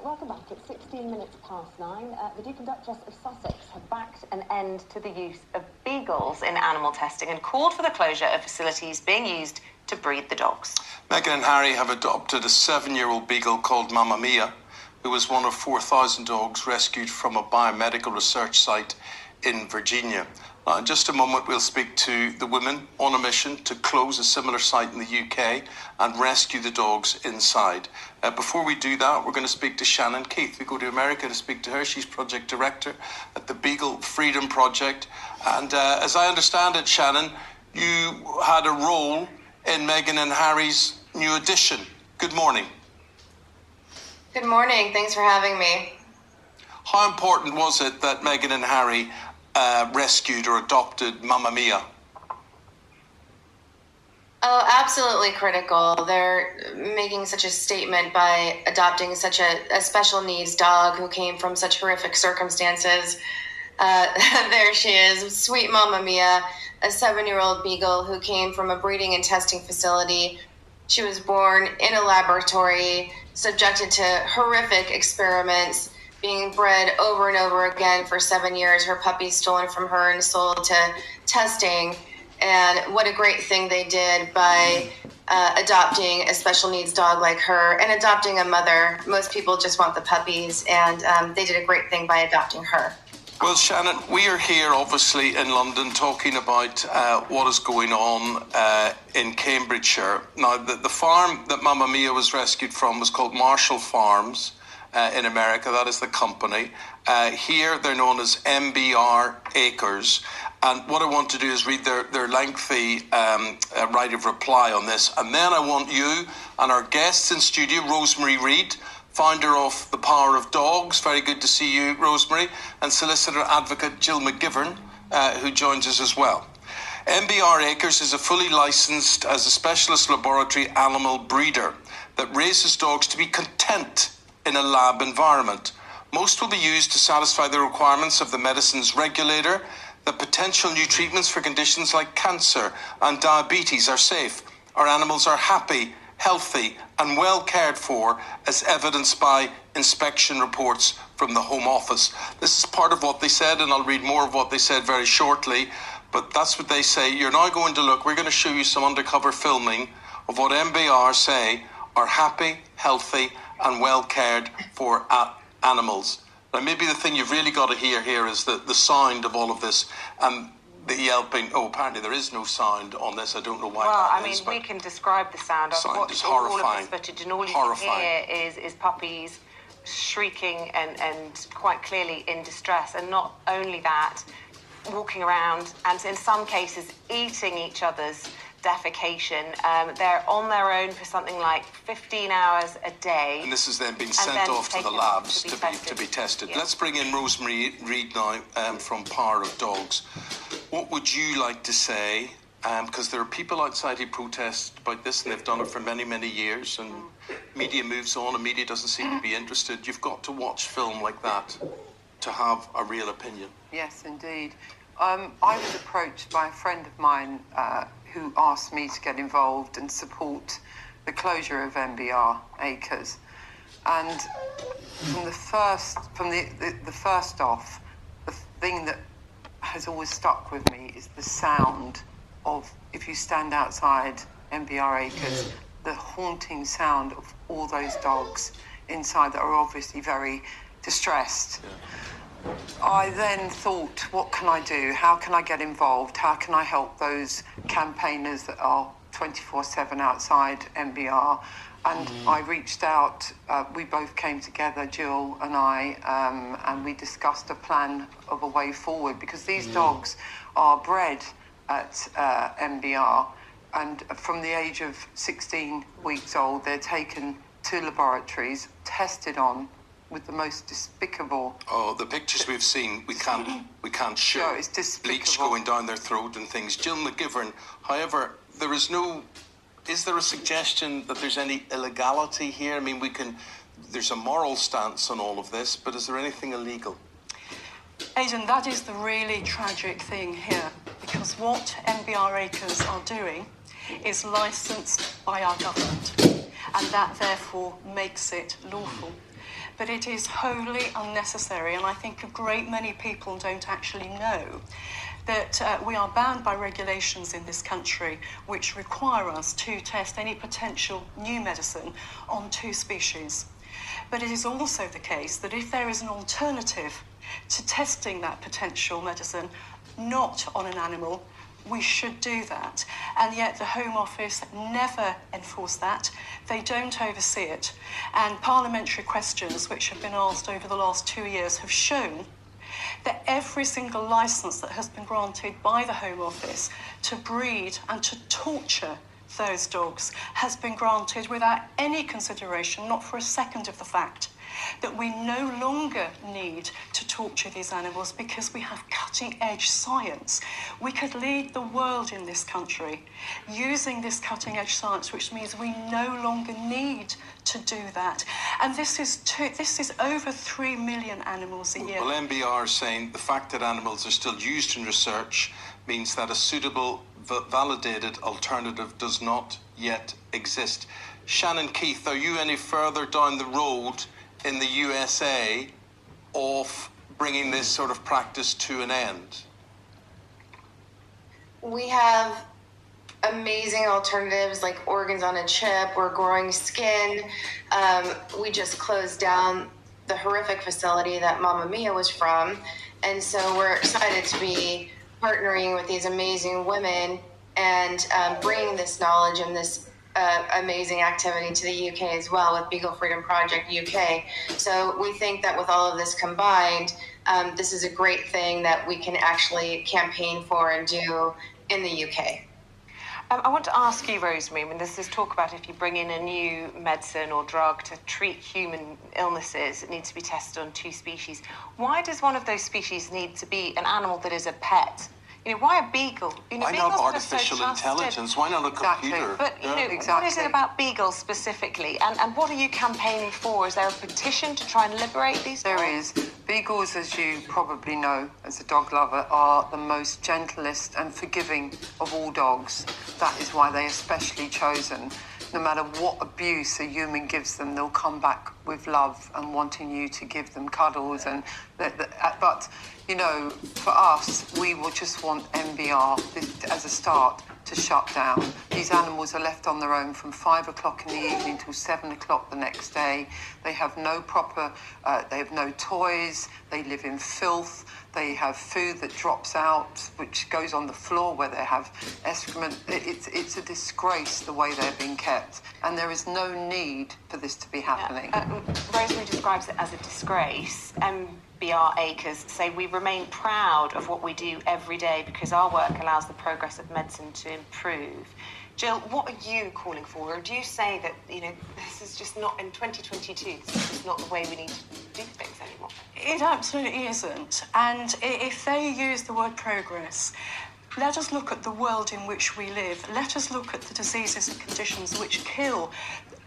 Welcome back. It's 16 minutes past 9. The Duke and Duchess of Sussex have backed an end to the use of beagles in animal testing and called for the closure of facilities being used to breed the dogs. Meghan and Harry have adopted a 7-year-old beagle called Mamma Mia, who was one of 4,000 dogs rescued from a biomedical research site in Virginia. Now, in just a moment, we'll speak to the women on a mission to close a similar site in the UK and rescue the dogs inside. Before we do that, we're going to speak to Shannon Keith. We go to America to speak to her. She's project director at the Beagle Freedom Project. And as I understand it, Shannon, you had a role in Meghan and Harry's new addition. Good morning. Good morning. Thanks for having me. How important was it that Meghan and Harry rescued or adopted Mamma Mia? Oh, absolutely critical. They're making such a statement by adopting such a special needs dog who came from such horrific circumstances. There she is, sweet Mamma Mia, a 7-year-old beagle who came from a breeding and testing facility. She was born in a laboratory, subjected to horrific experiments, being bred over and over again for 7 years. Her puppy's stolen from her and sold to testing. And what a great thing they did by adopting a special needs dog like her and adopting a mother. Most people just want the puppies, and they did a great thing by adopting her. Well, Shannon, we are here obviously in London talking about what is going on in Cambridgeshire. Now, the farm that Mamma Mia was rescued from was called Marshall Farms in America. That is the company. Here they're known as MBR Acres. And what I want to do is read their lengthy right of reply on this. And then I want you and our guests in studio, Rosemary Reid, founder of The Power of Dogs. Very good to see you, Rosemary. And solicitor advocate Jill McGivern, who joins us as well. MBR Acres is a fully licensed as a specialist laboratory animal breeder that raises dogs to be content in a lab environment. Most will be used to satisfy the requirements of the medicines regulator. The potential new treatments for conditions like cancer and diabetes are safe. Our animals are happy, healthy and well cared for, as evidenced by inspection reports from the Home Office. This is part of what they said, and I'll read more of what they said very shortly, but that's what they say. You're now going to look, we're going to show you some undercover filming of what MBR say are happy, healthy and well cared for animals. Now, maybe the thing you've really got to hear here is the sound of all of this and the yelping. Oh, apparently there is no sound on this. I don't know why. Well, I mean, we can describe the sound. I've watched all of this footage, and all you can hear is puppies shrieking and quite clearly in distress. And not only that, walking around and in some cases eating each other's defecation. They're on their own for something like 15 hours a day. And this is then being sent off to the labs to be tested. Yeah. Let's bring in Rosemary Reid now from Power of Dogs. What would you like to say? Because there are people outside who protest about this, and they've done it for many, many years, and media moves on and media doesn't seem to be interested. You've got to watch film like that to have a real opinion. Yes, indeed. I was approached by a friend of mine who asked me to get involved and support the closure of MBR Acres. And from the first off, the thing that has always stuck with me is the sound of, if you stand outside MBR Acres, the haunting sound of all those dogs inside that are obviously very distressed. Yeah. I then thought, what can I do? How can I get involved? How can I help those campaigners that are 24/7 outside MBR? And I reached out, we both came together, Jill and I, and we discussed a plan of a way forward, because these dogs are bred at MBR, and from the age of 16 weeks old, they're taken to laboratories, tested on with the most despicable. Oh, the pictures we've seen, we can't show. No, it's despicable. Bleach going down their throat and things. Jill McGivern, however, is there a suggestion that there's any illegality here? I mean, there's a moral stance on all of this, but is there anything illegal? Aidan, that is the really tragic thing here, because what MBR Acres are doing is licensed by our government, and that therefore makes it lawful. but it is wholly unnecessary, and I think a great many people don't actually know that we are bound by regulations in this country which require us to test any potential new medicine on 2 species. But it is also the case that if there is an alternative to testing that potential medicine not on an animal, we should do that. And yet the Home Office never enforce that. They don't oversee it. And parliamentary questions which have been asked over the last 2 years have shown that every single licence that has been granted by the Home Office to breed and to torture those dogs has been granted without any consideration, not for a second, of the fact that we no longer need to torture these animals because we have cutting-edge science. We could lead the world in this country using this cutting-edge science, which means we no longer need to do that. And this is over 3 million animals a year. Well, MBR is saying the fact that animals are still used in research means that a suitable, validated alternative does not yet exist. Shannon Keith, are you any further down the road in the USA of bringing this sort of practice to an end? We have amazing alternatives like organs on a chip. We're growing skin. We just closed down the horrific facility that Mamma Mia was from. And so we're excited to be partnering with these amazing women and bringing this knowledge and this amazing activity to the UK as well with Beagle Freedom Project UK. So we think that with all of this combined, this is a great thing that we can actually campaign for and do in the UK. I want to ask you, Rosemary, when there's this talk about if you bring in a new medicine or drug to treat human illnesses, it needs to be tested on 2 species. Why does one of those species need to be an animal that is a pet? You know, why a beagle? You know, why not artificial intelligence? Why not a computer? But, you know, what is it about beagles specifically? And what are you campaigning for? Is there a petition to try and liberate these dogs? There is. Beagles, as you probably know, as a dog lover, are the most gentlest and forgiving of all dogs. That is why they're especially chosen. No matter what abuse a human gives them, they'll come back with love and wanting you to give them cuddles. But, you know, for us, we will just want MBR as a start to shut down. These animals are left on their own from 5 o'clock in the evening till 7 o'clock the next day. They have no proper, they have no toys, they live in filth, they have food that drops out, which goes on the floor where they have excrement. It's a disgrace the way they're being kept, and there is no need for this to be happening. Rosemary describes it as a disgrace. MBR Acres say we remain proud of what we do every day because our work allows the progress of medicine to improve. Jill, what are you calling for? Or do you say that, you know, this is just not, in 2022, this is just not the way we need to do things anymore? It absolutely isn't. And if they use the word progress, let us look at the world in which we live. Let us look at the diseases and conditions which kill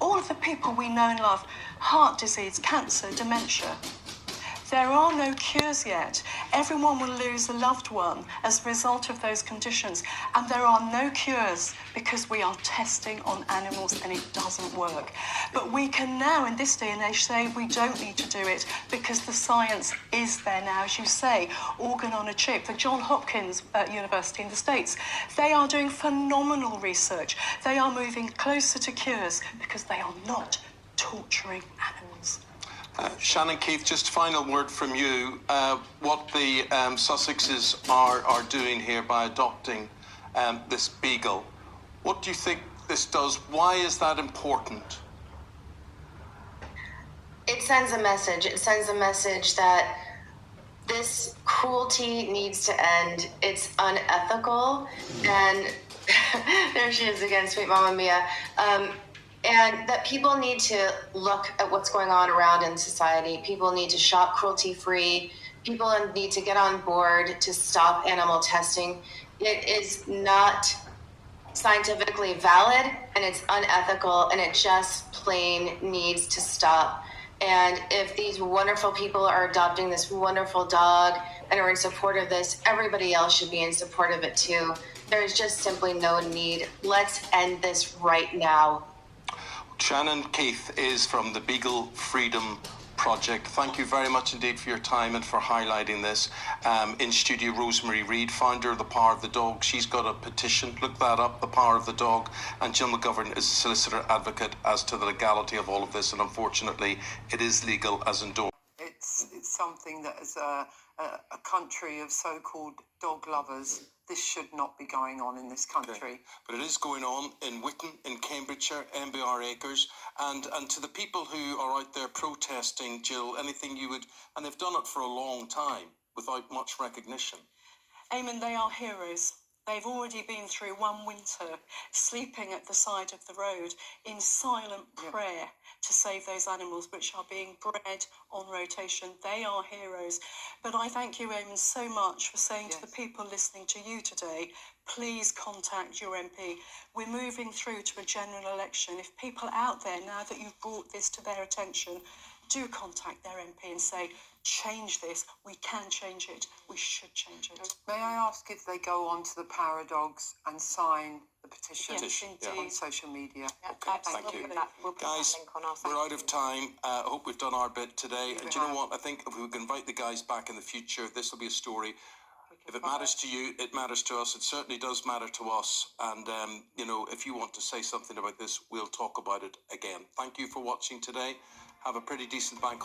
all of the people we know and love. Heart disease, cancer, dementia. There are no cures yet. Everyone will lose a loved one as a result of those conditions. And there are no cures because we are testing on animals and it doesn't work. But we can now, in this day and age, say we don't need to do it because the science is there now. As you say, organ on a chip. The Johns Hopkins University in the States, they are doing phenomenal research. They are moving closer to cures because they are not torturing animals. Shannon Keith, just final word from you. What the Sussexes are doing here by adopting this beagle, what do you think this does? Why is that important? It sends a message. It sends a message that this cruelty needs to end. It's unethical. And there she is again, sweet Mamma Mia. And that people need to look at what's going on around in society. People need to shop cruelty-free. People need to get on board to stop animal testing. It is not scientifically valid, and it's unethical, and it just plain needs to stop. And if these wonderful people are adopting this wonderful dog and are in support of this, everybody else should be in support of it too. There is just simply no need. Let's end this right now. Shannon Keith is from the Beagle Freedom Project. project. Thank you very much indeed for your time and for highlighting this. In studio, Rosemary Reid, founder of The Power of the Dog. She's got a petition, look that up, The Power of the Dog. And Jill McGovern is a solicitor advocate as to the legality of all of this. And unfortunately, it is legal as endorsed. It's something that as a country of so-called dog lovers, this should not be going on in this country. Okay. But it is going on in Witton, in Cambridgeshire, MBR Acres, and to the people who are out there protesting, Jill, anything you would, and they've done it for a long time without much recognition. Eamon, they are heroes. They've already been through one winter sleeping at the side of the road in silent prayer to save those animals which are being bred on rotation. They are heroes. But I thank you, Eamon, so much for saying to the people listening to you today, please contact your MP. We're moving through to a general election. If people out there, now that you've brought this to their attention, do contact their MP and say, change this. We can change it. We should change it. May I ask if they go on to the Power of Dogs and sign the petition on social media? Okay, thank you. Guys, we're out of time. I hope we've done our bit today. And do you know what? I think if we can invite the guys back in the future, this will be a story. If it matters to you, it matters to us. It certainly does matter to us. And, if you want to say something about this, we'll talk about it again. Thank you for watching today. Have a pretty decent bank